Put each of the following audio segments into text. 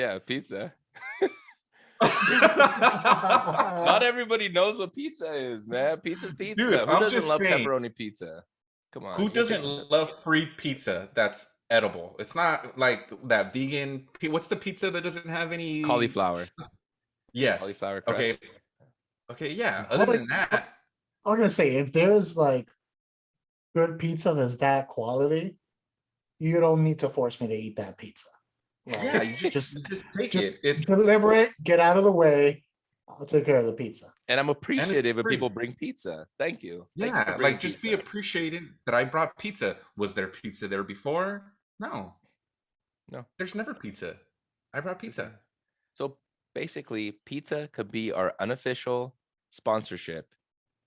Yeah, pizza. Not everybody knows what pizza is, man. Pizza's pizza. Dude, Who I'm doesn't just love saying, pepperoni pizza? Come on. who Give me doesn't some love free pizza that's edible? It's not like that vegan. What's the pizza that doesn't have any? cauliflower. Yes. Cauliflower Okay. crust. Okay. Yeah. Other Like, than that, I'm gonna say if there's like good pizza that's that quality, you don't need to force me to eat that pizza. yeah, Like, you just just take it. just It's deliver it, get out of the way. I'll take care of the pizza. And I'm and it's appreciative if free. people bring pizza. Thank you. Thank you for Yeah, bringing like just be pizza. appreciated that I brought pizza. Was there pizza there before? No, No. there's never pizza. I brought pizza. So basically, pizza could be our unofficial sponsorship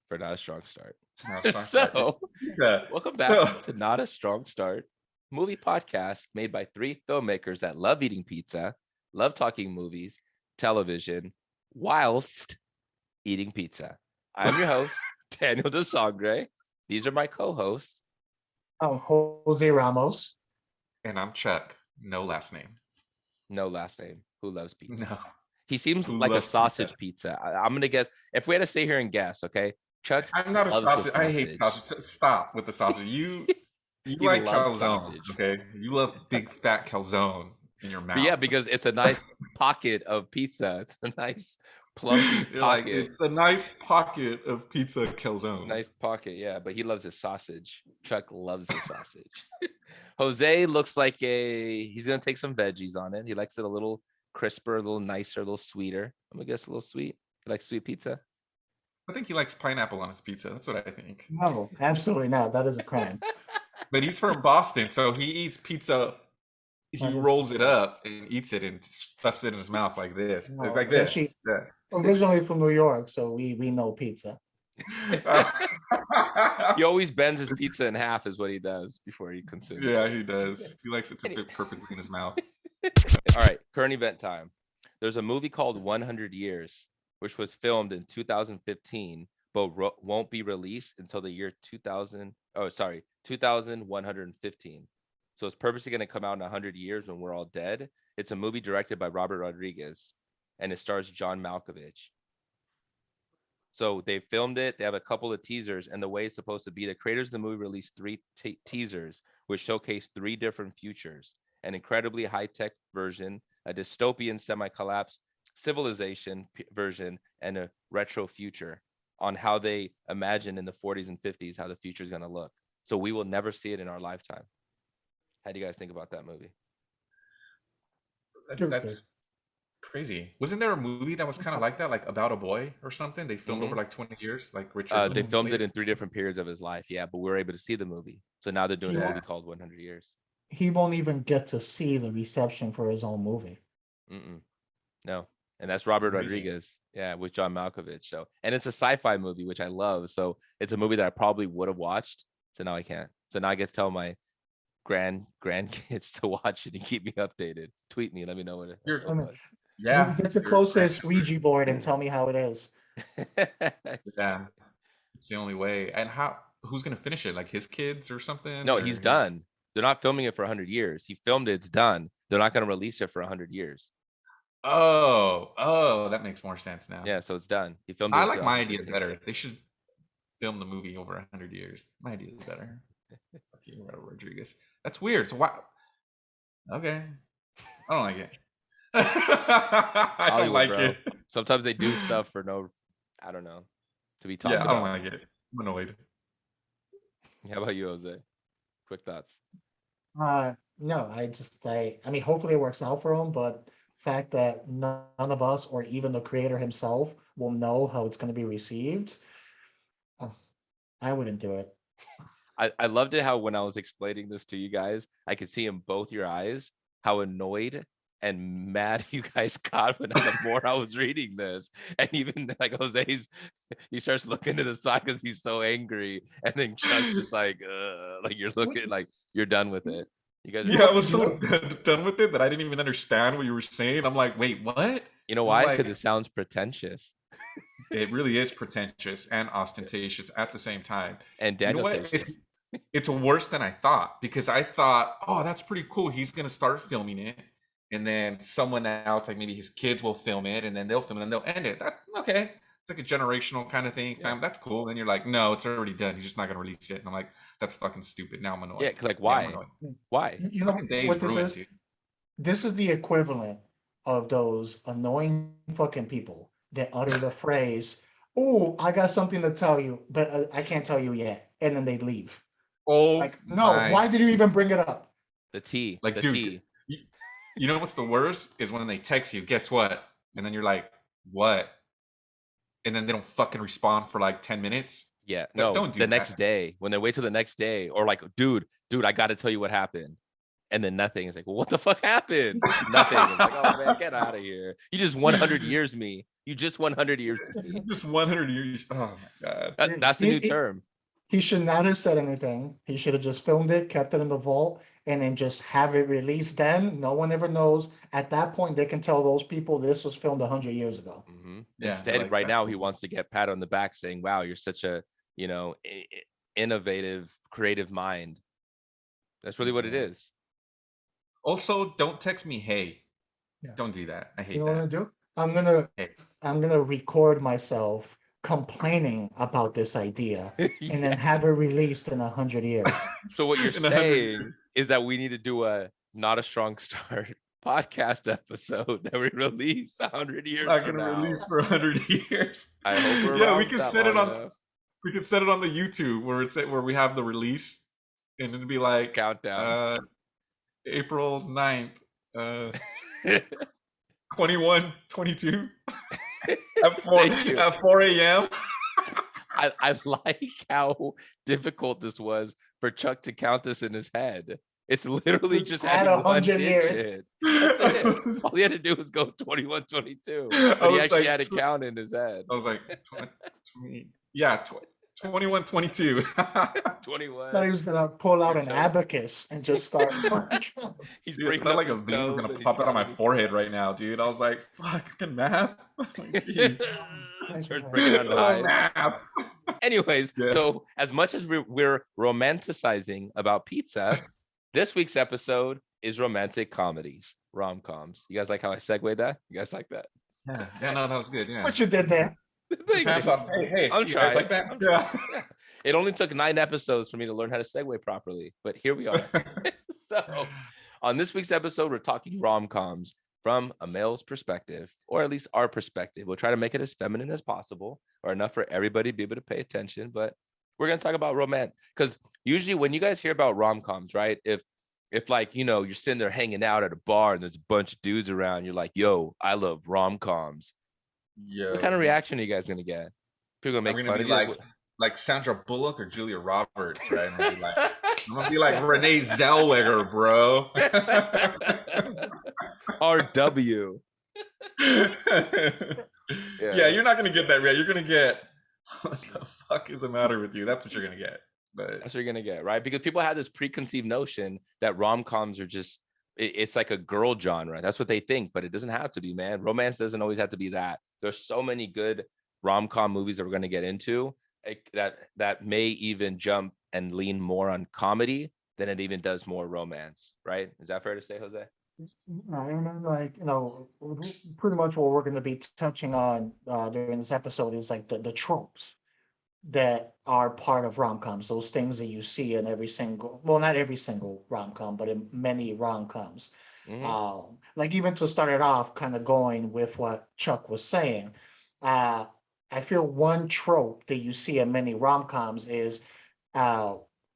for Not a Strong Start. No, it's not sorry. So, Pizza. welcome back So to Not a Strong Start, movie podcast made by three filmmakers that love eating pizza, love talking movies, television, whilst eating pizza. I'm your host, Daniel de Sangre. These are my co-hosts. Jose Ramos. and I'm Chuck. No last name. No last name. Who loves pizza? No. He seems Who like a loves sausage pizza? pizza. I'm gonna guess. If we had to stay here and guess, okay, Chuck I'm not a loves the sausage. I hate sausage. Stop with the sausage. You He like loves calzone, sausage. okay? You love big fat calzone in your mouth. But yeah, because it's a nice pocket of pizza. It's a nice plumpy You're like, pocket. it's a nice pocket of pizza calzone. Nice pocket, yeah. But he loves his sausage. Chuck loves his sausage. Jose looks like he's gonna take some veggies on it. He likes it a little crisper, a little nicer, a little sweeter. I'm gonna guess a little sweet. He likes sweet pizza. I think he likes pineapple on his pizza. That's what I think. No, absolutely not. That is a crime. But he's from Boston, so he eats pizza. He That is- rolls it up and eats it and stuffs it in his mouth like this. No, Like this. actually- Yeah. Originally from New York, so we know pizza. He always bends his pizza in half, is what he does before he consumes it. Yeah, he does. He likes it to fit perfectly in his mouth. All right, current event time. There's a movie called 100 Years, which was filmed in 2015, but won't be released until the year 2115. So it's purposely going to come out in 100 years when we're all dead. It's a movie directed by Robert Rodriguez, and it stars John Malkovich. So they filmed it. They have a couple of teasers, and the way it's supposed to be, the creators of the movie released three teasers, which showcase three different futures: an incredibly high-tech version, a dystopian semi-collapse civilization version, and a retro future on how they imagine in the 40s and 50s how the future is going to look. So we will never see it in our lifetime. How do you guys think about that movie? That's crazy. Wasn't there a movie that was kind of like that, like About a Boy or something? They filmed over like 20 years, like Richard. They filmed it in 3 different periods of his life, yeah, but we were able to see the movie. So now they're doing a movie called 100 Years. He won't even get to see the reception for his own movie. No, and that's Robert crazy. Rodriguez, yeah, with John Malkovich. So, and it's a sci-fi movie, which I love. So it's a movie that I probably would have watched. So now I can't. So now I get to tell my grandkids to watch it and keep me updated. Tweet me, let me know what it was. Yeah. Get the closest Ouija board and tell me how it is. Yeah. It's the only way. And who's gonna finish it? Like his kids or something? No, or he's done. They're not filming it for 100 years. He filmed it, it's done. They're not going to release it for 100 years. Oh, that makes more sense now. Yeah, so it's done. He filmed it. I like my idea better. They should film the movie over 100 years. My idea is better. Okay, Rodriguez. That's weird. So why? Okay, I don't like it. I don't like it. Sometimes they do stuff for no, I don't know, to be talked about. I don't like it. I'm annoyed. How about you, Jose? Quick thoughts. No, I mean, hopefully it works out for him, but fact that none of us or even the creator himself will know how it's going to be received, I wouldn't do it. I loved it how when I was explaining this to you guys, I could see in both your eyes how annoyed and mad you guys got when the more I was reading this. And even like Jose's, he starts looking to the side because he's so angry, and then Chuck's just like you're looking like you're done with it. You guys I was so done with it that I didn't even understand what you were saying. I'm like, wait, what? You know why? Because it sounds pretentious. It really is pretentious and ostentatious at the same time. And you know what? It's worse than I thought, because I thought, oh, that's pretty cool. He's gonna start filming it, and then someone else, like maybe his kids, will film it, and then they'll film it, and they'll end it. That's okay. It's like a generational kind of thing. Yeah. That's cool. And you're like, no, it's already done. He's just not gonna release it. And I'm like, that's fucking stupid. Now I'm annoyed. Yeah, 'cause, like, Yeah, I'm why? annoyed. Why? You know Fucking day's what this ruined, is? dude. This is the equivalent of those annoying fucking people that utter the phrase, "Oh, I got something to tell you, but I can't tell you yet," and then they leave. Oh Like, no, my, why did you even bring it up? The tea. like, the dude, tea. you know what's the worst is when they text you, guess what? And then you're like, what? And then they don't fucking respond for like 10 minutes. Yeah, Don't no, do the that. next day, when they wait till the next day, or like, dude, I got to tell you what happened. And then nothing. It's like, well, what the fuck happened? Nothing. It's like, oh man, get out of here. You just 100 years me. You just 100 years me. Just 100 years. Oh my god. That's the new He- term. He should not have said anything. He should have just filmed it, kept it in the vault, and then just have it released then. No one ever knows. At that point, they can tell those people this was filmed 100 years ago. Yeah, Instead, like, right that's now, he cool. wants to get pat on the back saying, wow, you're such a, innovative, creative mind. That's really what it is. Also, don't text me, hey. Yeah. Don't do that. I hate You know what I'm that. gonna do? Hey. I'm gonna record myself complaining about this idea and then have it released in 100 years. So what you're In 100 saying is that we need to do a Not a Strong Start podcast episode that we release 100 years Not from gonna now. release for 100 years. I hope we're Yeah, we around could that set it long on. enough. We could set it on the YouTube where we have the release, and it'd be like Countdown. April 9th, 21, 22 at 4, Thank you. at 4 a.m. I like how difficult this was for Chuck to count this in his head. It's literally just Add adding one 100 years. digit. That's it. All he had to do was go 21, 22. But he was actually like, had a count in his head. I was like, 20, yeah, 21, 22. 21. Thought he was gonna pull out Your an toes. abacus and just start. He's Dude, I breaking felt up like a his vein was toes gonna and pop he's out on my counting his- forehead right now, dude. I was like, fucking math. Jeez. Starts breaking out the eyes. Math. Anyways, Yeah. so as much as we're romanticizing about pizza, this week's episode is romantic comedies, rom-coms. You guys like how I segued that? You guys like that? Yeah, no, that was good. Yeah. What you did there? Thank Hands you. off. Hey, I'm you guys trying. like that? I'm Yeah. Yeah. It only took 9 episodes for me to learn how to segue properly, but here we are. So, on this week's episode, we're talking rom-coms from a male's perspective, or at least our perspective. We'll try to make it as feminine as possible, or enough for everybody to be able to pay attention. But we're gonna talk about romance, because usually when you guys hear about rom-coms, right? If like, you're sitting there hanging out at a bar and there's a bunch of dudes around, you're like, yo, I love rom-coms. Yeah. What kind of reaction are you guys gonna get? People gonna I'm make gonna fun be of you? like Sandra Bullock or Julia Roberts, right? I'm gonna be like Renee Zellweger, bro. RW. Yeah, you're not gonna get that reaction. You're gonna get, what the fuck is the matter with you? That's what you're gonna get. But That's what you're gonna get, right? Because people have this preconceived notion that rom-coms are just it's like a girl genre. That's what they think, but it doesn't have to be, man. Romance doesn't always have to be that. There's so many good rom-com movies that we're gonna get into that may even jump and lean more on comedy than it even does more romance, right? Is that fair to say, Jose? I mean, like, pretty much what we're going to be touching on during this episode is like the tropes that are part of rom-coms, those things that you see in every single, well, not every single rom-com, but in many rom-coms. Like, even to start it off, kind of going with what Chuck was saying, I feel one trope that you see in many rom-coms is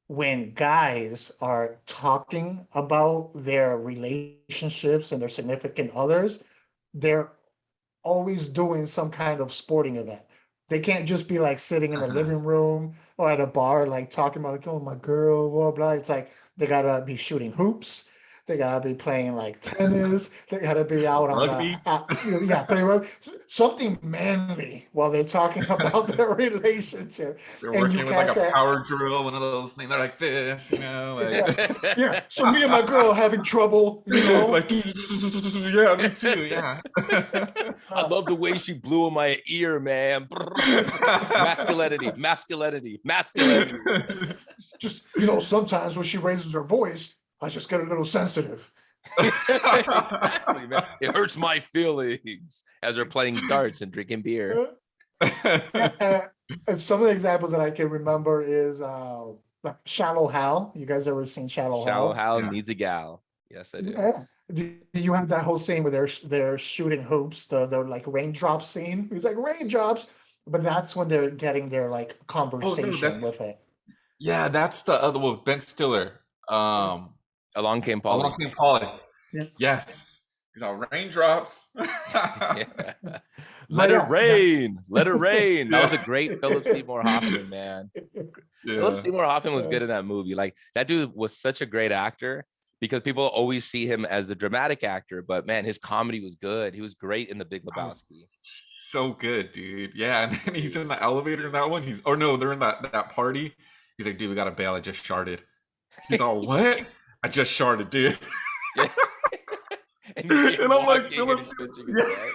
when guys are talking about their relationships and their significant others, they're always doing some kind of sporting event. They can't just be like sitting in the living room or at a bar, like talking about like, oh, my girl, blah, blah. It's like they gotta be shooting hoops. They gotta be playing like tennis. They gotta be out on Rugby? playing something manly while they're talking about their relationship. they're And you working with like catch a that. power drill, one of those things. They're like this, like Yeah. So me and my girl having trouble, like yeah, me too, yeah. I love the way she blew in my ear, man. Masculinity. Just sometimes when she raises her voice, I just get a little sensitive. Exactly, man. It hurts my feelings as they're playing darts and drinking beer. And some of the examples that I can remember is like Shallow Hal. You guys ever seen Shallow Shallow Hal? Hal Yeah. needs a gal. Yes, I do. Yeah. You have that whole scene where they're shooting hoops, the like raindrop scene. He's like raindrops, but that's when they're getting their like Oh no, conversation that's with it. that's the other one, Ben Stiller. Along came Along Polly. Came Polly. Yeah. Yes. He's all raindrops. Yeah. But Let it yeah, that rain. Let it rain. That was a Yeah. great Philip Seymour Hoffman, man. Philip Yeah. Seymour Hoffman was good in that movie. Like that dude was such a great actor because people always see him as a dramatic actor, but man, his comedy was good. He was great in The Big That Lebowski. was so good, dude. Yeah, and then he's in the elevator in that one. Or no, they're in that party. He's like, dude, we gotta bail. I just sharded. He's all, what? I just sharded, dude. Yeah. And you see him And I'm like, walking and Philip, he's pinching his yeah. butt.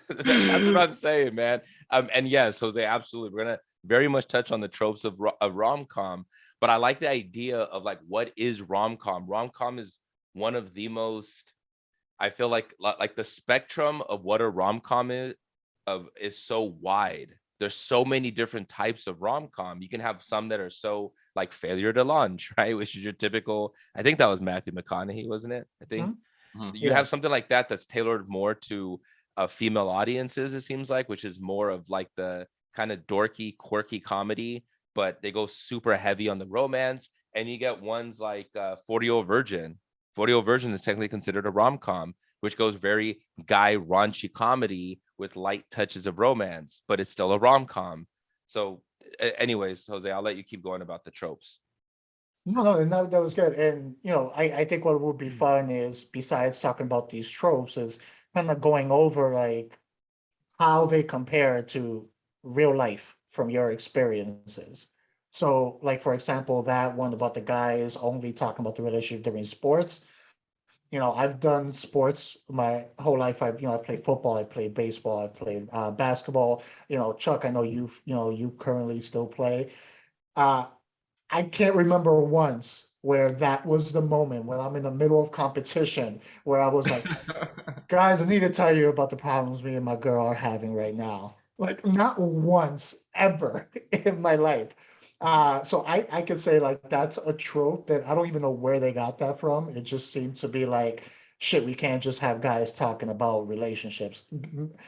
That's what I'm saying, man. And yes, Jose, absolutely. We're gonna very much touch on the tropes of rom-com, but I like the idea of like what is rom-com. Rom-com is one of the most, I feel like the spectrum of what a rom-com is so wide. There's so many different types of rom-com. You can have some that are so like Failure to Launch, right? Which is your typical, I think that was Matthew McConaughey, wasn't it? I think Mhm. you Yeah. have something like that that's tailored more to female audiences, it seems like, which is more of like the kind of dorky, quirky comedy, but they go super heavy on the romance. And you get ones like 40-Year-Old Virgin. 40-Year-Old Virgin is technically considered a rom-com, which goes very guy raunchy comedy with light touches of romance, but it's still a rom-com. So, anyways, Jose, I'll let you keep going about the tropes. No, and that was good. And I think what would be fun is besides talking about these tropes is kind of going over like how they compare to real life from your experiences. So, like for example, that one about the guys only talking about the relationship during sports. I've done sports my whole life. I played football, I played baseball, I played basketball. Chuck, I know you currently still play. Uh, I can't remember once where that was the moment when I'm in the middle of competition where I was like, guys, I need to tell you about the problems me and my girl are having right now. Like not once ever in my life. So I could say like that's a trope that I don't even know where they got that from. It just seemed to be like, shit, we can't just have guys talking about relationships.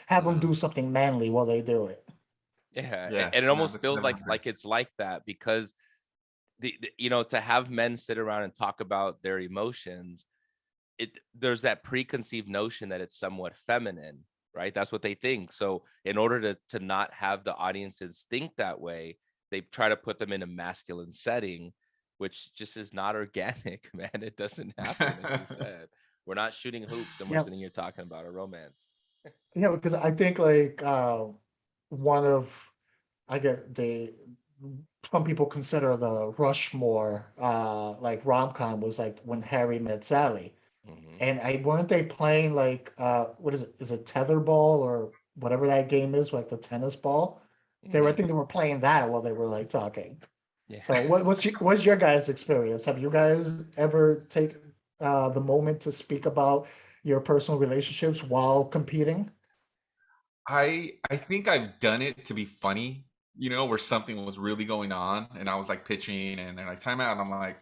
Have them do something manly while they do it. Yeah, Yeah, and it no, almost that's feels definitely like it's like that because to have men sit around and talk about their emotions, there's that preconceived notion that it's somewhat feminine, right? That's what they think. So in order to not have the audiences think that way, they try to put them in a masculine setting, which just is not organic, man. It doesn't happen, like you said. We're not shooting hoops and we're Yeah, sitting here talking about a romance. yeah, because I think like one of I get some people consider the Rushmore like rom-com was like When Harry Met Sally. Hmm. And I weren't they playing like what is it? Is it tetherball or whatever that game is, like the tennis ball? I Hmm. think they were playing that while they were like talking. Yeah. So what's your guys' experience? Have you guys ever take the moment to speak about your personal relationships while competing? I think I've done it to be funny, where something was really going on and I was like pitching and they're like time out and I'm like,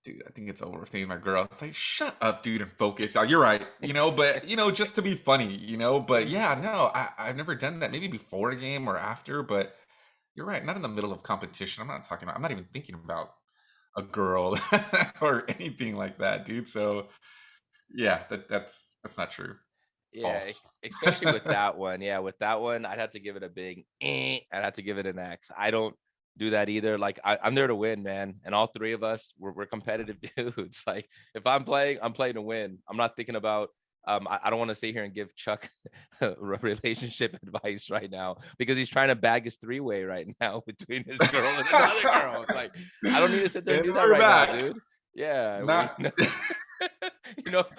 dude, I think it's over with my girl. It's like, shut up, dude, and focus. Oh, you're right, but just to be funny, But yeah, no, I've never done that. Maybe before a game or after, but you're right. Not in the middle of competition. I'm not even thinking about a girl or anything like that, dude. So yeah, that's not true. Yeah, False. especially with that one. Yeah, with that one, I'd have to give it a big I'd have to give it an X. I don't do that either. Like I'm there to win, man. And all three of us, we're competitive dudes. Like if I'm playing to win. I'm not thinking about I don't want to sit here and give Chuck relationship advice right now because he's trying to bag his three-way right now between his girl and another girl. It's like I don't need to sit there and And do that we're right now, back. dude. Yeah, Not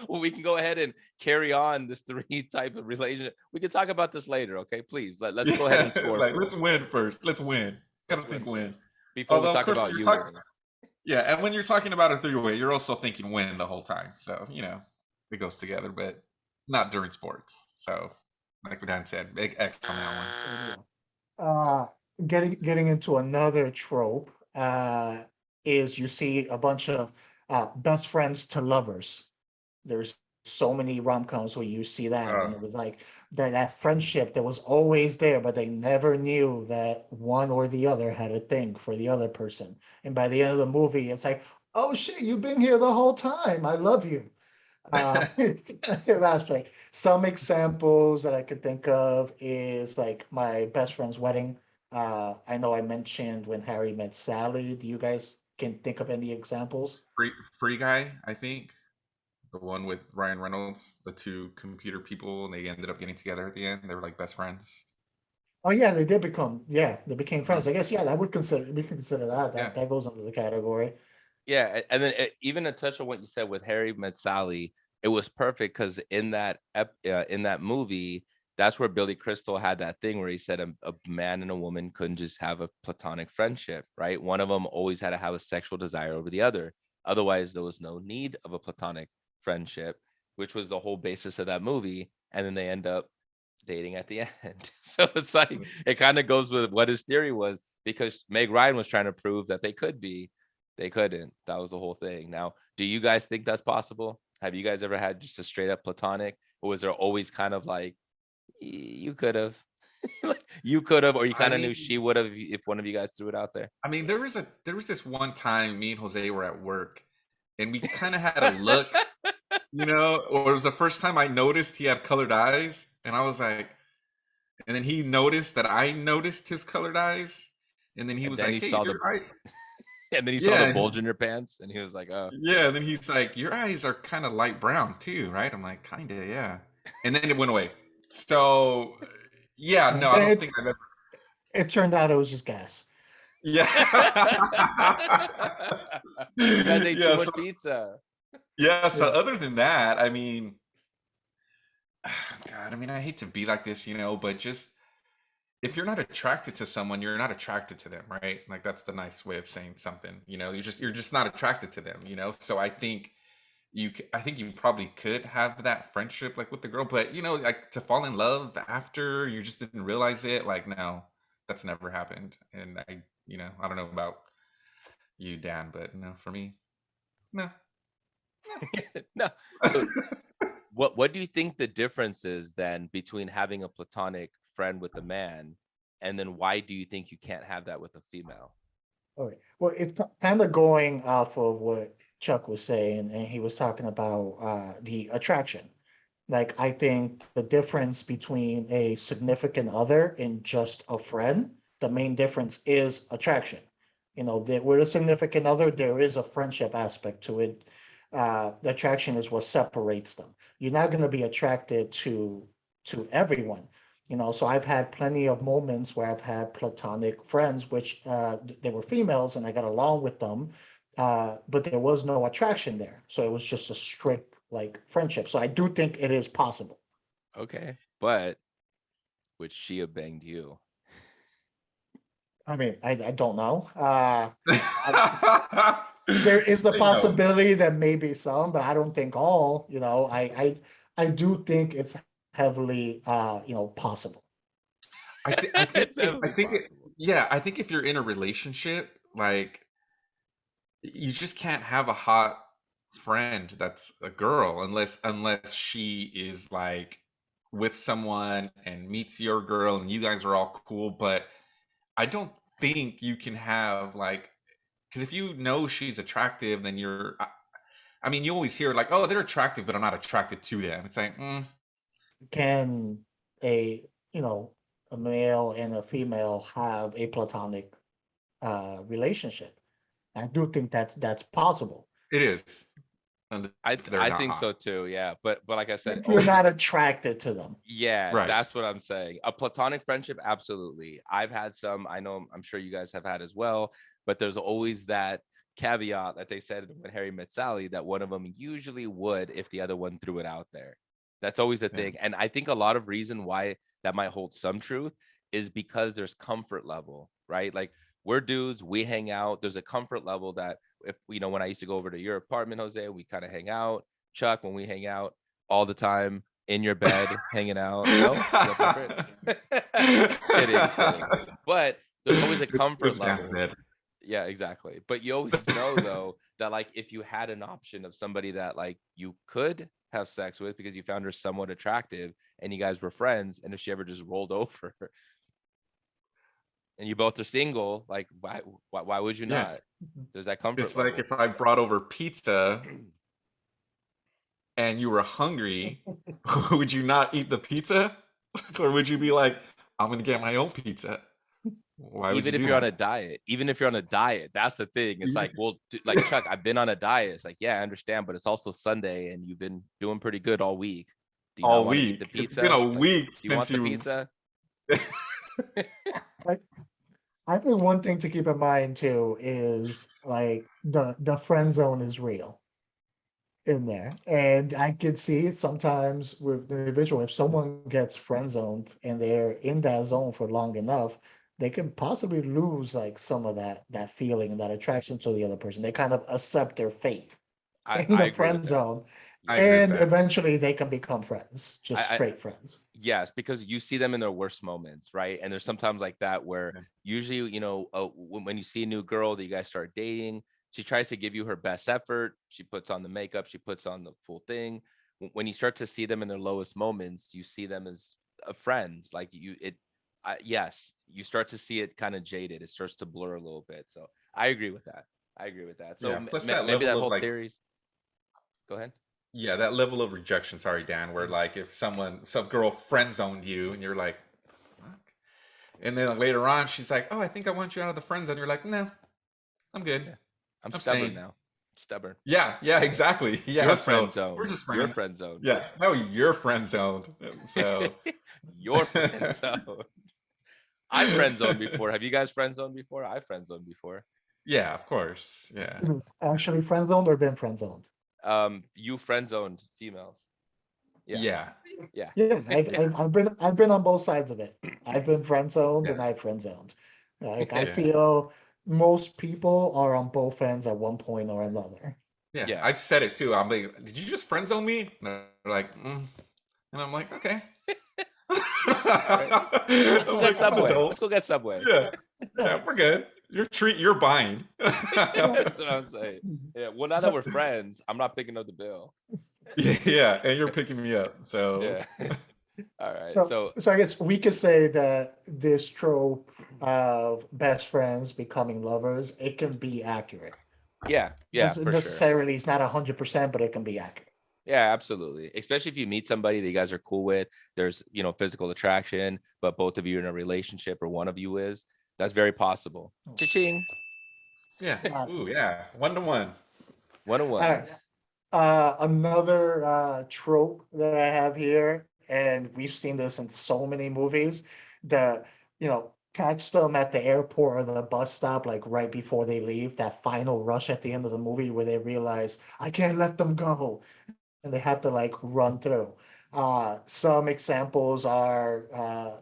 we can go ahead and carry on this three type of relationship. We can talk about this later, okay? Please let's go ahead and score like let's first. win first. Let's win. Gotta Let's think win win. first before we Although of talk course about you're you talking. winning. Yeah, and when you're talking about a three-way, you're also thinking win the whole time. So, it goes together, but not during sports. So, like Dan said, big X on that one. There you go. Getting into another trope is you see a bunch of best friends to lovers. There's so many rom-coms where you see that, and it was like that friendship that was always there, but they never knew that one or the other had a thing for the other person. And by the end of the movie, it's like, oh shit, you've been here the whole time. I love you. That's like some examples that I could think of is like my best friend's wedding. I know I mentioned When Harry Met Sally. Do you guys can think of any examples? Free Guy, I think. The one with Ryan Reynolds, the two computer people, and they ended up getting together at the end. They were like best friends. Oh yeah, they did become, yeah, they became Uh, friends. I guess, yeah, that would consider, we can consider that. yeah. That goes under the category. Yeah, and then even a touch on what you said with Harry Met Sally, it was perfect because in that movie, that's where Billy Crystal had that thing where he said a man and a woman couldn't just have a platonic friendship, right? One of them always had to have a sexual desire over the other. Otherwise, there was no need of a platonic friendship, which was the whole basis of that movie. And then they end up dating at the end. So it's like it kind of goes with what his theory was because Meg Ryan was trying to prove that they could be. They couldn't. That was the whole thing. Now, do you guys think that's possible? Have you guys ever had just a straight up platonic, or was there always kind of like you could have, like, you could have, or you I kind of knew mean, she would have if one of you guys threw it out there? there was this one time me and Jose were at work, and we kind of had a look, or it was the first time I noticed he had colored eyes, and I was like, and then he noticed that I noticed his colored eyes, and then he And was then like, he "Hey, saw the your eye." and then he saw the Yeah, bulge in your pants, and he was like, "Oh, yeah. And then he's like, "Your eyes are kind of light brown too, right?" I'm like, "Kinda, yeah." And then it went away. So, yeah, And no, I then don't think I've ever. it turned out it was just gas. Yeah. you guys ate too Yeah. So, much pizza." yeah. So, Yeah. other than that, I mean, God, I mean, I hate to be like this, but just if you're not attracted to someone, you're not attracted to them, right? Like that's the nice way of saying something. You're just not attracted to them. So I think I think you probably could have that friendship like with the girl, but like to fall in love after you just didn't realize it, like no, that's never happened. And I don't know about you, Dan, but no, for me, no. No. So what do you think the difference is then between having a platonic friend with a man, and then why do you think you can't have that with a female? Okay. Well, it's kind of going off of what Chuck was saying, and he was talking about the attraction. Like, I think the difference between a significant other and just a friend, the main difference is attraction. That with a significant other, there is a friendship aspect to it. The attraction is what separates them. You're not going to be attracted to everyone. So I've had plenty of moments where I've had platonic friends, which they were females, and I got along with them, but there was no attraction there. So it was just a strict like friendship. So I do think it is possible. Okay, but would she have banged you? I mean, I don't know. There is the Say no. possibility that maybe some, but I don't think all. I do think it's heavily possible. I think It's definitely possible. yeah, I think if you're in a relationship, like you just can't have a hot friend that's a girl unless she is like with someone and meets your girl and you guys are all cool. But I don't think you can have like, because if you know she's attractive, then I mean, you always hear like, oh, they're attractive, but I'm not attracted to them. It's like, Can a you know a male and a female have a platonic relationship? I do think that's possible. it is. And if they're I not think hot. so too. Yeah, but like I said, If you're always not attracted to them. yeah, Right. that's what I'm saying. A platonic friendship, absolutely. I've had some. I know. I'm sure you guys have had as well. But there's always that caveat that they said when Harry met Sally that one of them usually would if the other one threw it out there. That's always the Yeah. thing. And I think a lot of reason why that might hold some truth is because there's comfort level, right? Like we're dudes, we hang out. There's a comfort level that if when I used to go over to your apartment, Jose, we kind of hang out. Chuck, when we hang out all the time in your bed, hanging out. No, is that different? Kidding. But there's always a comfort level. Yeah, exactly. But you always know though that like if you had an option of somebody that like you could have sex with because you found her somewhat attractive and you guys were friends, and if she ever just rolled over and you both are single, like why would you Yeah. not? There's that comfort It's level. like if I brought over pizza and you were hungry, would you not eat the pizza? Or would you be like, I'm gonna get my own pizza? Why would Even you if do you're on that? a diet, that's the thing. It's like, well, like Chuck, I've been on a diet. It's like, yeah, I understand, but it's also Sunday and you've been doing pretty good all week. Do you not All want to eat the week. It's been pizza? a Like, week do you since want the you. pizza? I think one thing to keep in mind too is like the friend zone is real in there. And I could see sometimes with the individual, if someone gets friend zoned and they're in that zone for long enough, they can possibly lose like some of that feeling, that attraction to the other person. They kind of accept their fate in I the agree friend with that. zone. I Yeah. agree with And that. eventually they can become friends, just I straight friends. yes, because you see them in their worst moments, right? And there's sometimes like that where Yeah. usually, when you see a new girl that you guys start dating, she tries to give you her best effort. She puts on the makeup, she puts on the full thing. When you start to see them in their lowest moments, you see them as a friend. Like yes, you start to see it kind of jaded. It starts to blur a little bit. So I agree with that. So Yeah. Plus that maybe level that of whole like, theories. Go ahead. yeah, that level of rejection. Sorry, Dan. Where like if some girl friend zoned you and you're like, fuck. And then like, later on she's like, oh, I think I want you out of the friend zone. You're like, no, I'm good. Yeah, I'm I'm stubborn staying. now. Stubborn. Yeah, exactly. Yeah, You're friend so we're zoned. just You're friends. friend zoned. Yeah, no, you're friend zoned. So You're friend zoned. I friend zoned before. Have you guys friend zoned before? I friend zoned before. yeah, of course. Yeah. Actually friend zoned or been friend zoned? You friend zoned females. Yeah, Yeah. yeah, Yes, I've been on both sides of it. I've been friend zoned Yeah. and I've friend zoned. Like I Yeah. feel most people are on both ends at one point or another. Yeah. yeah. I've said it too. I'm like, did you just friend zone me? And they're like, and I'm like, okay. All right. Let's go I'm get like, I'm Subway. adult. Let's go get Subway. Yeah. Yeah, we're good. Your treat, you're buying. That's what I'm saying. Yeah. Well, now that So, we're friends, I'm not picking up the bill. Yeah, and you're picking me up. So Yeah. All right. so, So so I guess we could say that this trope of best friends becoming lovers, it can be accurate. yeah, Doesn't for sure. necessarily, it's not 100%, but it can be accurate. Yeah, absolutely. Especially if you meet somebody that you guys are cool with, there's, physical attraction, but both of you are in a relationship or one of you is, that's very possible. Cha-ching. yeah. Uh, Ooh, yeah. 1-to-1. 101. Another trope that I have here, and we've seen this in so many movies, the, catch them at the airport or the bus stop, like right before they leave, that final rush at the end of the movie where they realize, I can't let them go, and they have to like run through. Some examples are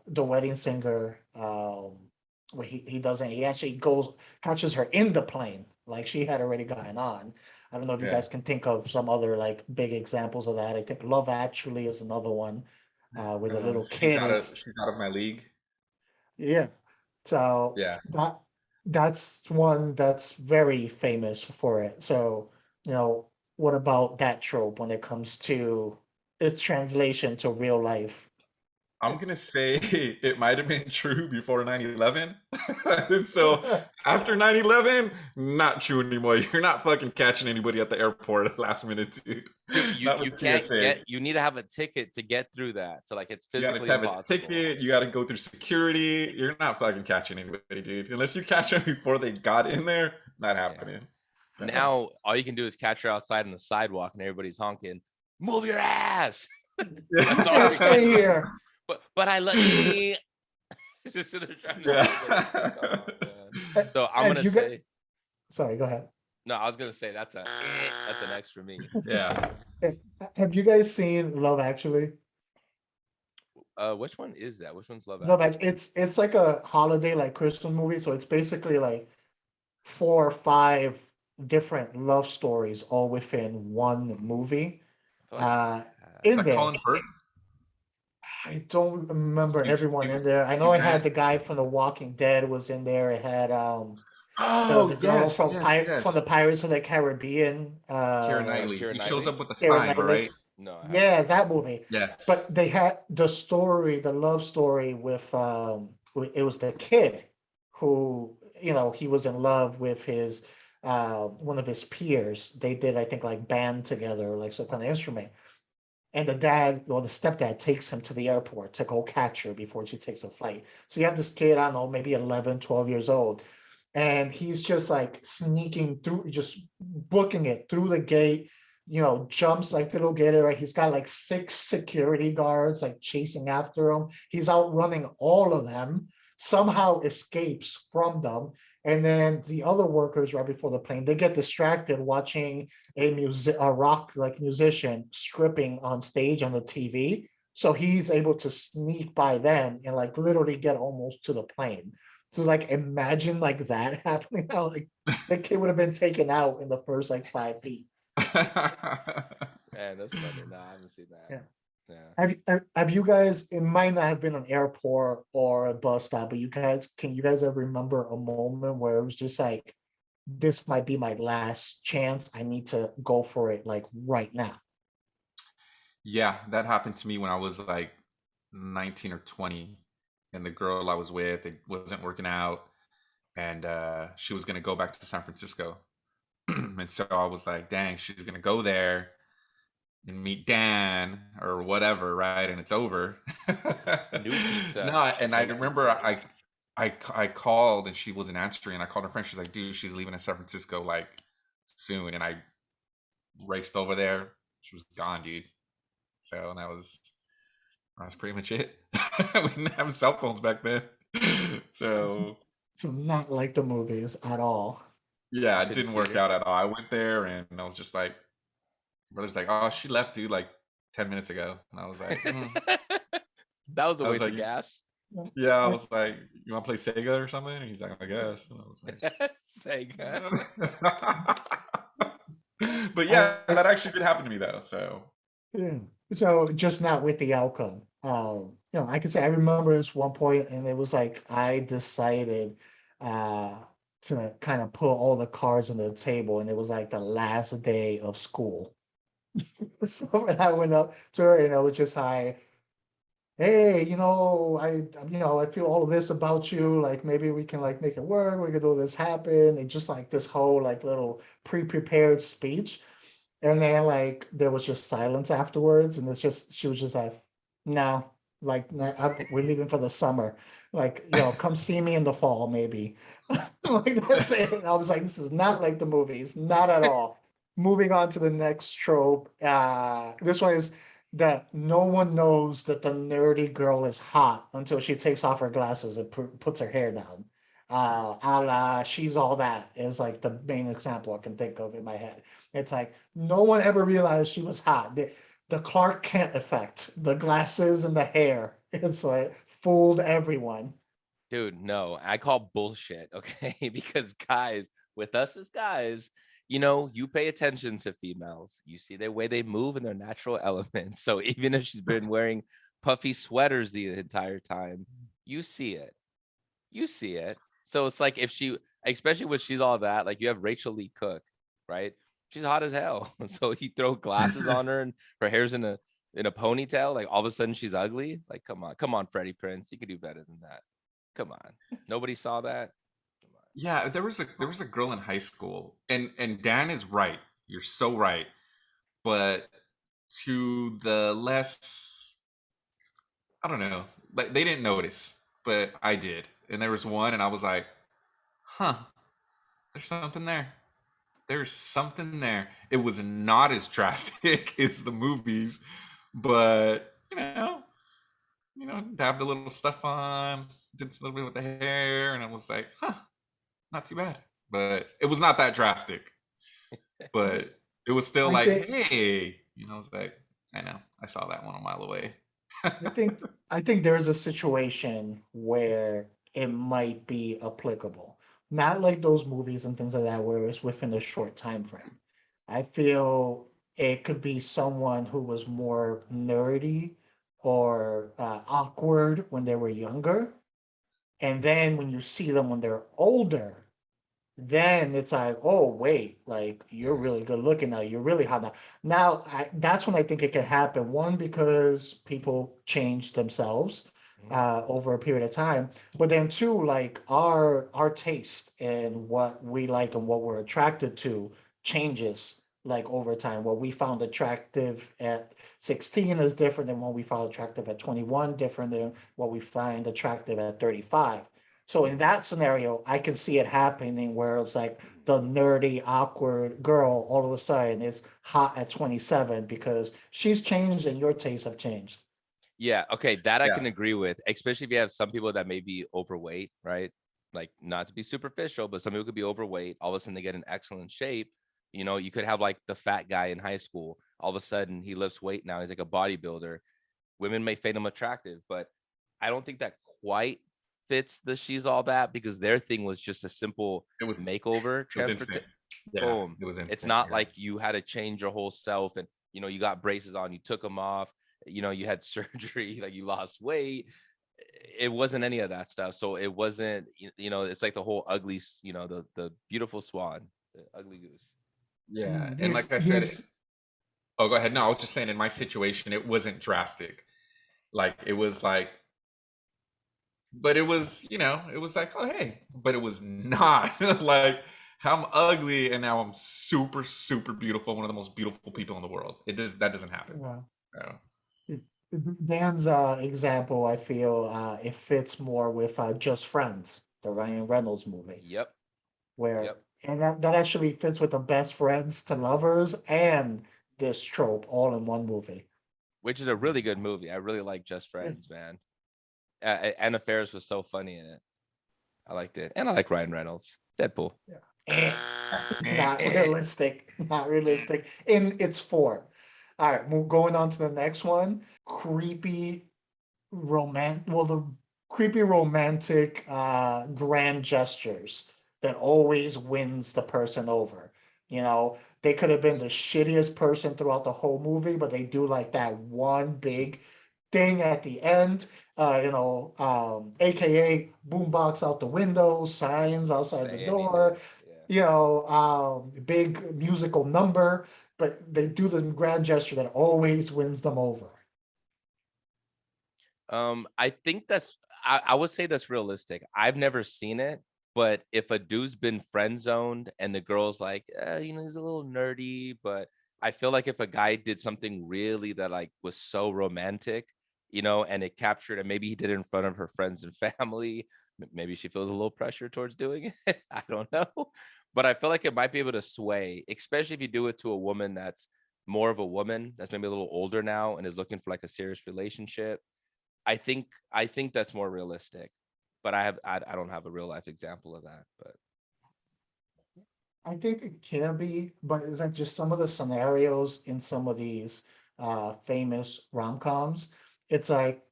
The Wedding Singer, where he actually goes, catches her in the plane, like she had already gotten on. I don't know if you Yeah. guys can think of some other like big examples of that. I think Love Actually is another one, where the little kid is, She's out of my league. yeah. So Yeah. that's one that's very famous for it. So, what about that trope when it comes to its translation to real life? I'm gonna say it might have been true before 9/11. And so after 9/11, not true anymore. You're not fucking catching anybody at the airport at last minute, dude. Dude, Not you with can't TSA. you need to have a ticket to get through that. So like it's You gotta physically have a impossible. ticket. You gotta go through security. You're not fucking catching anybody, dude. Unless you catch them before they got in there, not happening. So, Now all you can do is catch her outside on the sidewalk and everybody's honking, move your ass. That's all Yeah, you stay can do. here. But I let me just so they're trying to yeah. come on, man. So I'm Have gonna you got? say Sorry, go ahead. no, I was gonna say that's an X for me. Yeah. Have you guys seen Love Actually? Which one is that? Which one's Love Love Actually? Actually, it's like a holiday like Christmas movie. So it's basically like 4 or 5 different love stories all within one movie. I feel like Uh, Is in that there, Colin Firth? I don't remember Hugh, everyone Hugh, in there. I know Hugh it had Grant? the guy from The Walking Dead was in there. It had Oh, the girl yes, from yes, from yes. the Pirates of the Caribbean, Keira oh, Knightley. Keira He shows Knightley. up with a Keira cyber, Knightley. right? No, I haven't Yeah, seen that that. movie. Yes. But they had the story, the love story with it was the kid who, he was in love with his one of his peers. They did, I think, like band together, like some kind of instrument. And the dad or the stepdad takes him to the airport to go catch her before she takes a flight. So you have this kid, I don't know, maybe 11, 12 years old, and he's just like sneaking through, just booking it through the gate, jumps like to go get it, right? He's got like 6 security guards like chasing after him. He's outrunning all of them, somehow escapes from them. And then the other workers right before the plane, they get distracted watching a rock like musician stripping on stage on the TV. So he's able to sneak by them and like literally get almost to the plane. So like imagine like that happening now. Like the kid would have been taken out in the first like 5 feet. Man, that's funny. No, I haven't seen that. Yeah. Yeah. Have you guys, it might not have been an airport or a bus stop, but can you guys ever remember a moment where it was just like, this might be my last chance. I need to go for it like right now. Yeah, that happened to me when I was like 19 or 20, and the girl I was with, it wasn't working out, and she was gonna go back to San Francisco. And so I was like, dang, she's gonna go there and meet Dan or whatever, right? And it's over. New pizza. No, and I Say remember pizza, new pizza. I called and she wasn't answering, and I called her friend. She's like, dude, she's leaving to San Francisco like soon, and I raced over there. She was gone, dude. So that was pretty much it. We didn't have cell phones back then. So So not like the movies at all. yeah, You it couldn't didn't beat work her. out at all. I went there and I was just like, brother's like, oh, she left, dude, like 10 minutes ago. And I was like, That was a I was waste like, of gas. yeah, I was like, you want to play Sega or something? And he's like, I guess. And I was Sega. like, but yeah, I, that actually did happen to me though. So yeah. So just not with the outcome. I can say I remember this one point, and it was like I decided uh to kind of put all the cards on the table, and it was like the last day of school. So when I went up to her, and I was just like, hey, I feel all of this about you. Like maybe we can like make it work. We could do this happen. And just like this whole like little pre-prepared speech. And then like there was just silence afterwards, and she was just like, no, like we're leaving for the summer. Like, come see me in the fall, maybe. Like that's it. And I was like, this is not like the movies, not at all. Moving on to the next trope. This one is that no one knows that the nerdy girl is hot until she takes off her glasses and puts her hair down. A la She's All That is like the main example I can think of in my head. It's like no one ever realized she was hot. The Clark Kent effect, the glasses and the hair, it's like fooled everyone. Dude, no, I call bullshit, okay? Because guys, with us as guys, you pay attention to females. You see the way they move in their natural elements. So even if she's been wearing puffy sweaters the entire time, you see it. You see it. So it's like if she, especially when she's all that, like you have Rachel Lee Cook, right? She's hot as hell. So you throw glasses on her and her hair's in a ponytail, like all of a sudden she's ugly. Like, come on, Freddie Prince. You could do better than that. Come on. Nobody saw that. Come on. yeah, there was a girl in high school, and Dan is right. You're so right. But to the less, I don't know, like they didn't notice, but I did. And there was one, and I was like, huh, there's something there. There's something there. It was not as drastic as the movies, but dabbed a little stuff on, did a little bit with the hair, and I was like, huh, not too bad. But it was not that drastic. But it was still I like, think hey, I was like, I know, I saw that one a mile away. I think I think there's a situation where it might be applicable. not like those movies and things like that where it's within a short time frame. I feel it could be someone who was more nerdy or awkward when they were younger, and then when you see them when they're older, then it's like, oh wait, like you're really good looking now. You're really hot now. That's when I think it can happen. One, because people change themselves Mhm. over a period of time, but then two, like our taste and what we like and what we're attracted to changes like over time. What we found attractive at 16 is different than what we found attractive at 21, different than what we find attractive at 35. So in Mhm. that scenario, I can see it happening where it's like the nerdy, awkward girl all of a sudden is hot at 27 because she's changed and your tastes have changed. Yeah, okay, that I Yeah. can agree with, especially if you have some people that may be overweight, right? Like, not to be superficial, but some people could be overweight. All of a sudden, they get in excellent shape. You could have like the fat guy in high school. All of a sudden, he lifts weight now. He's like a bodybuilder. Women may find him attractive, but I don't think that quite fits the she's all that because their thing was just a simple It was makeover transfer. instant. Yeah, Boom. it was It's instant. not You're right. like you had to change your whole self and you got braces on, you took them off, you had surgery, like you lost weight. It wasn't any of that stuff. So it wasn't, it's like the whole ugly, the beautiful swan, the ugly goose. Yeah, Mm, and There's like I said, there's oh, go ahead. No, I was just saying in my situation, it wasn't drastic. Like it was like, but it was, it was like, oh hey, but it was not like I'm ugly and now I'm super, super beautiful, one of the most beautiful people in the world. That doesn't happen. uh, So, it- Dan's example. I feel it fits more with Just Friends, the Ryan Reynolds movie, Yep. where Yep. and that actually fits with the best friends to lovers and this trope all in one movie. Which is a really good movie. I really like Just Yeah. Friends, man. Anna Faris was so funny in it. I liked it. And I like Ryan Reynolds. Deadpool. Eh, not realistic, not realistic in its form. All right, going on to the next one. Creepy the creepy romantic grand gestures that always wins the person over. They could have been the shittiest person throughout the whole movie, but they do like that one big thing at the end. AKA boombox out the window, signs outside the Say anything. door, Yeah. big musical number, but they do the grand gesture that always wins them over. I think I would say that's realistic. I've never seen it, but if a dude's been friend zoned and the girl's like, he's a little nerdy, but I feel like if a guy did something really that like was so romantic, and it captured, and maybe he did it in front of her friends and family, maybe she feels a little pressure towards doing it. I don't know, but I feel like it might be able to sway, especially if you do it to a woman that's more of a woman that's maybe a little older now and is looking for like a serious relationship. I think that's more realistic, but I don't have a real life example of that. But I think it can be, but it's like just some of the scenarios in some of these famous rom-coms, it's like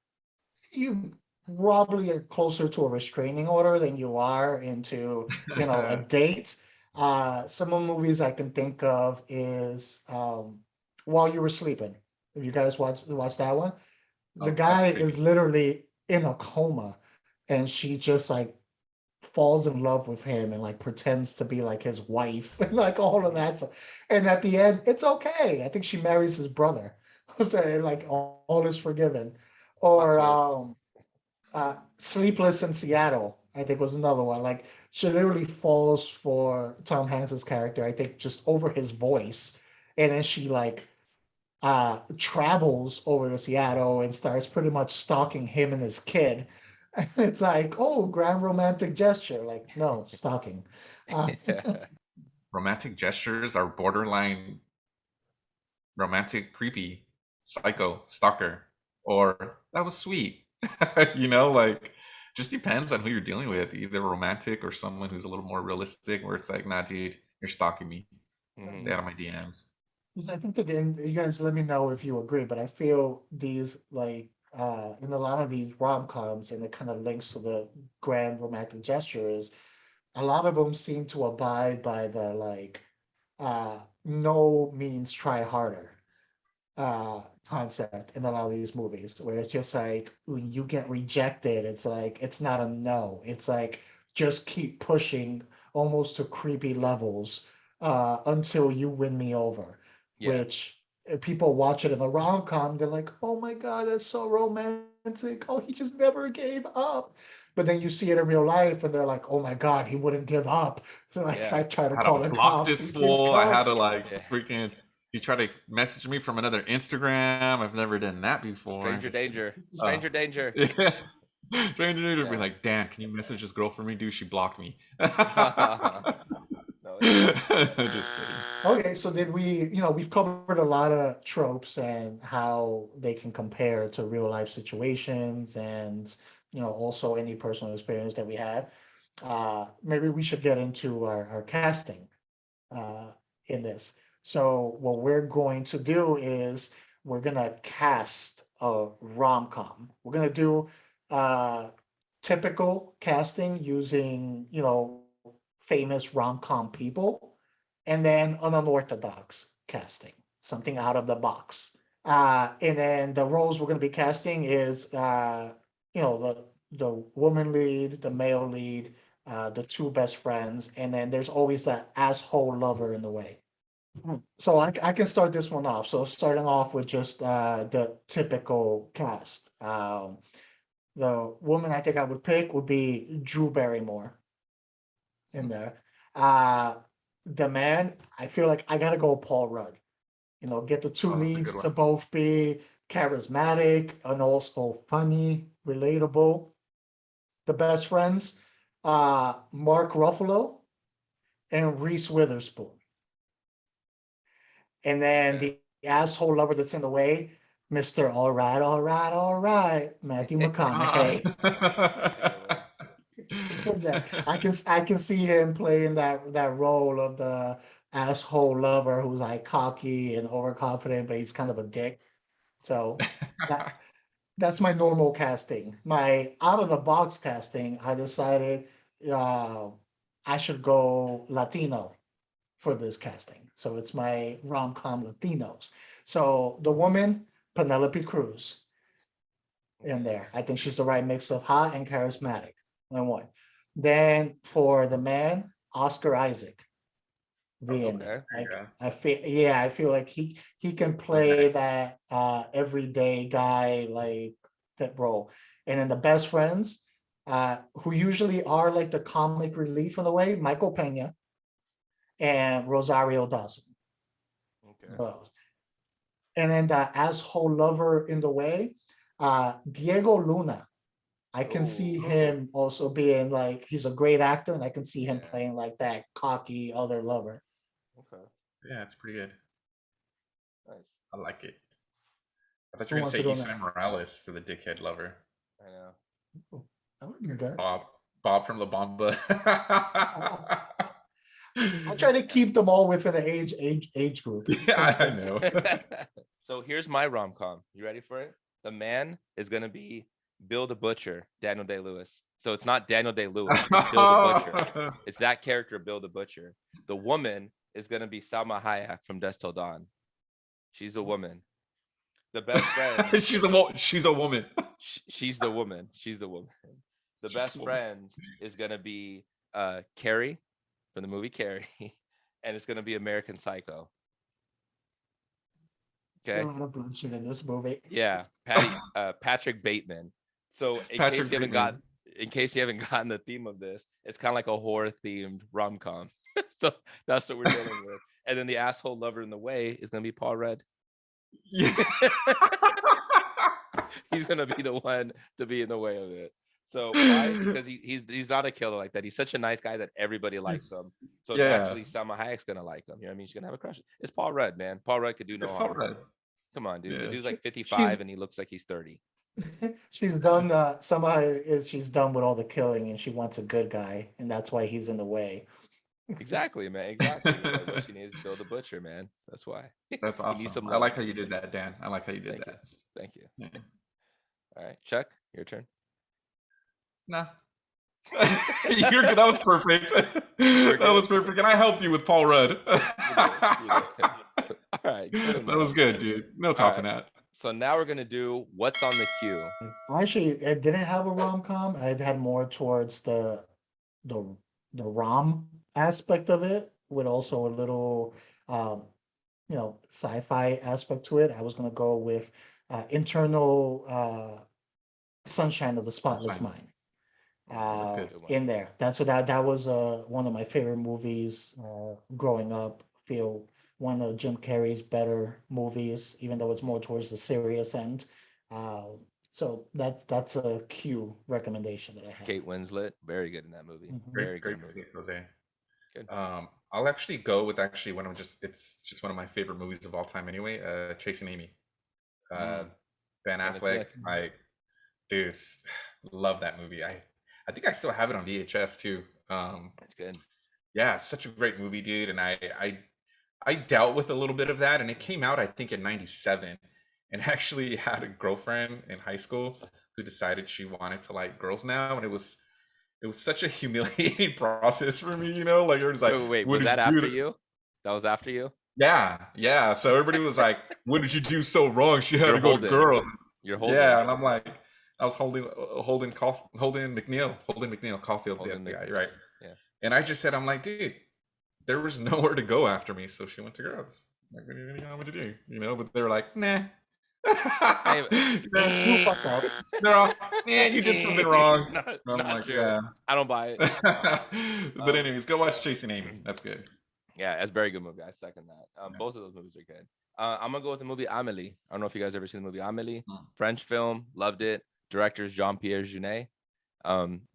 you probably are closer to a restraining order than you are into, a date. Some of the movies I can think of is While You Were Sleeping. Have you guys watched that one? The oh, that's guy is creepy. literally in a coma, and she just like falls in love with him and like pretends to be like his wife and like all of mhm, that stuff. And at the end, it's okay. I think she marries his brother. So like all is forgiven. Plot Or twist. Sleepless in Seattle, I think was another one. Like she literally falls for Tom Hanks's character, I think just over his voice. And then she like travels over to Seattle and starts pretty much stalking him and his kid. It's like, oh, grand romantic gesture. Like, no, stalking. yeah. Romantic gestures are borderline romantic, creepy, psycho, stalker, or that was sweet. Like just depends on who you're dealing with, either romantic or someone who's a little more realistic, where it's like, nah, dude, you're stalking me. Stay Mhm. out of my DMs. Because I think that you guys let me know if you agree, but I feel these like in a lot of these rom coms, and it kind of links to the grand romantic gesture is a lot of them seem to abide by the like no means try harder concept in a lot of these movies, where it's just like when you get rejected, it's like it's not a no. It's like just keep pushing almost to creepy levels until you win me over. Yeah. Which people watch it in a rom-com, they're like, oh my god, that's so romantic. Oh, he just never gave up. But then you see it in real life and they're like, oh my god, he wouldn't give up. So like Yeah. I try to I had call to the block cops, this he keeps fool. I had coming. to like Yeah. freaking. He tried to message me from another Instagram. I've never done that before. Stranger Just danger. uh, Stranger danger. yeah. Stranger danger be Yeah. like, Dan, can you message this girl for me, dude? She blocked me. No, yeah. Just kidding. Okay, so did we, we've covered a lot of tropes and how they can compare to real life situations and, also any personal experience that we had. Maybe we should get into our casting uh, in this. So what we're going to do is we're gonna cast a rom-com. We're gonna do uh, typical casting using, famous rom-com people, and then an unorthodox casting, something out of the box. And then the roles we're gonna be casting is, the woman lead, the male lead, the two best friends, and then there's always that asshole lover in the way. So I can start this one off. So starting off with just the typical cast. The woman I think I would pick would be Drew Barrymore in there. Uh, the man, I feel like I gotta go Paul Rudd. Get the two Oh, that's a leads good to one. both be charismatic and also funny, relatable. The best friends, Mark Ruffalo and Reese Witherspoon. And then Okay. the asshole lover that's in the way, Mr. All right, all right, all right, Matthew McConaughey. Ah. I can see him playing that role of the asshole lover who's like cocky and overconfident, but he's kind of a dick. So that that's my normal casting. My out of the box casting, I decided uh, I should go Latino for this casting. So it's my rom-com Latinos. So the woman, Penelope Cruz in Okay. there. I think she's the right mix of hot and charismatic. And one. Then for the man, Oscar Isaac be in there. Okay. Like Yeah. I feel like he can play that everyday guy like that role. And then the best friends, who usually are like the comic relief in a way, Michael Pena and Rosario Dawson. Okay. Both. And then the asshole lover in the way, Diego Luna. I can see Oh, him also being like he's a great actor, and I can see him yeah. playing like that cocky other lover. Okay. Yeah, it's pretty good. Nice. I like it. I thought you Who were gonna wants say to go Isai now? Morales for the dickhead lover. I know. That would be good. Bob from La Bamba. I try to keep them all within an age group. Yeah, I know. So here's my rom com. You ready for it? The man is gonna be Bill the Butcher, Daniel Day Lewis. So it's not Daniel Day Lewis, it's Bill the Butcher. It's that character, Bill the Butcher. The woman is gonna be Salma Hayek from Dusk Till Dawn. She's a woman. The best friend, She's a woman. she's the woman. She's the woman. The She's best the woman. friends is gonna be Carrie from the movie Carrie, and it's gonna be American Psycho. A Okay. lot of bloodshed in this movie. Yeah, Patrick Bateman. So Patrick Bateman. in case you haven't gotten the theme of this, it's kind of like a horror themed rom com. So that's what we're dealing with. And then the asshole lover in the way is gonna be Paul Rudd. Yeah. He's gonna be the one to be in the way of it. So why? Because he's not a killer like that. He's such a nice guy that everybody likes He's- him. So yeah. naturally, Salma Hayek's gonna like him. You know what I mean? She's gonna have a crush. It's Paul Rudd, man. Paul Rudd could do no It's harm. Paul Rudd. Come on, dude. The Yeah. dude's like She's 55 and he looks like he's 30. she's done somehow is she's done with all the killing and she wants a good guy, and that's why he's in the way. Exactly, man. Exactly. Like what she needs is Bill the Butcher, man. That's why. That's He needs awesome. some I like love. how you did that, Dan. I like how you did Thank you. that. Thank you. Yeah. All right, Chuck, your turn. Nah. That was perfect. That was perfect, and I helped you with Paul Rudd. You did. All right, good That was enough. good, dude. No All topping right. that. So now we're gonna do what's on the queue. Actually, I didn't have a rom-com. I had more towards the the rom aspect of it, with also a little sci-fi aspect to it. I was gonna go with internal Sunshine of the Spotless Fine. Mind. That's good. Good one. In there. That was one of my favorite movies growing up. Feel one of Jim Carrey's better movies, even though it's more towards the serious end. Uh, so that's a Q recommendation that I have. Kate Winslet, very good in that movie. Mhm. Very Great good movie. pick, Jose. Good. I'll actually go with one of it's just one of my favorite movies of all time anyway. Chasing Amy. Ben Kevin Affleck. Smith. Dude, love that movie. I think I still have it on VHS too. That's good. Yeah, it's such a great movie, dude. And I dealt with a little bit of that, and it came out I think in '97, and actually had a girlfriend in high school who decided she wanted to like girls now, and it was such a humiliating process for me, like it was like, Wait, what was did that you after do? you? That was after you? Yeah. So everybody was like, what did you do so wrong? She had You're to go to holding. girls. You're holding. Yeah, and I'm like, I was holding McNeil Caulfield's Holding the the- guy, right? Yeah. And I just said, I'm like, dude, there was nowhere to go after me, so she went to girls. Like, what do you want me to do? But they were like, nah. You fucked up. They're all, you did something wrong. Not And I'm like, true. yeah. I don't buy it. But anyways, go watch Chasing Amy. That's good. Yeah, it's a very good movie. I second that. Yeah. Both of those movies are good. I'm gonna go with the movie Amélie. I don't know if you guys ever seen the movie Amélie. Mm. French film, loved it. Director's Jean-Pierre Jeunet.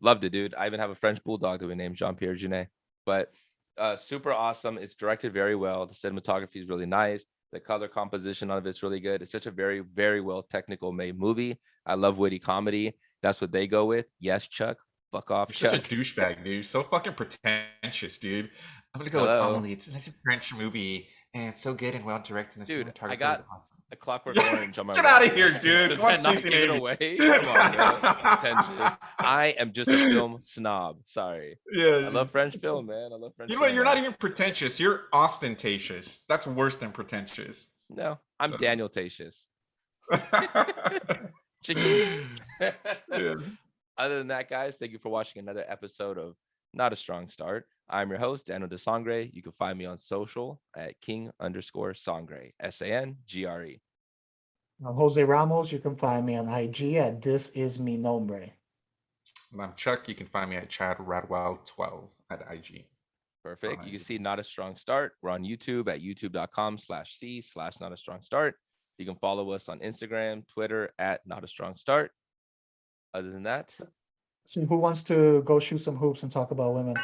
Loved it, dude. I even have a French bulldog that we named Jean-Pierre Jeunet. But super awesome. It's directed very well. The cinematography is really nice. The color composition of it's really good. It's such a very, very well technical made movie. I love witty comedy. That's what they go with. Yes, Chuck. Fuck off, You're Chuck. such a douchebag, dude. So fucking pretentious, dude. I'm gonna go Hello. with Amelie. It's a French movie, and it's so good and well directed. And the Dude, cinematography I got is awesome. a Clockwork Orange on my Get wall. out of here, dude. Does Come on, that not Chasing give it Amy. away? Come on, man. Pretentious. I am just a film snob. Sorry. Yeah. I love French film, man. I love French You know what? film. You're not even pretentious. You're ostentatious. That's worse than pretentious. No, I'm So- Daniel Tatius. Yeah. Other than that, guys, thank you for watching another episode of Not a Strong Start. I'm your host, Daniel de Sangre. You can find me on social at king_Sangre, SANGRE. Jose Ramos. You can find me on IG at This Is Mi Nombre. And I'm Chuck. You can find me at Chad Radwell 12 at IG. Perfect. You can IG. see Not a Strong Start. We're on YouTube at youtube.com/c/Not a Strong Start. You can follow us on Instagram, Twitter at Not a Strong Start. Other than that, So who wants to go shoot some hoops and talk about women?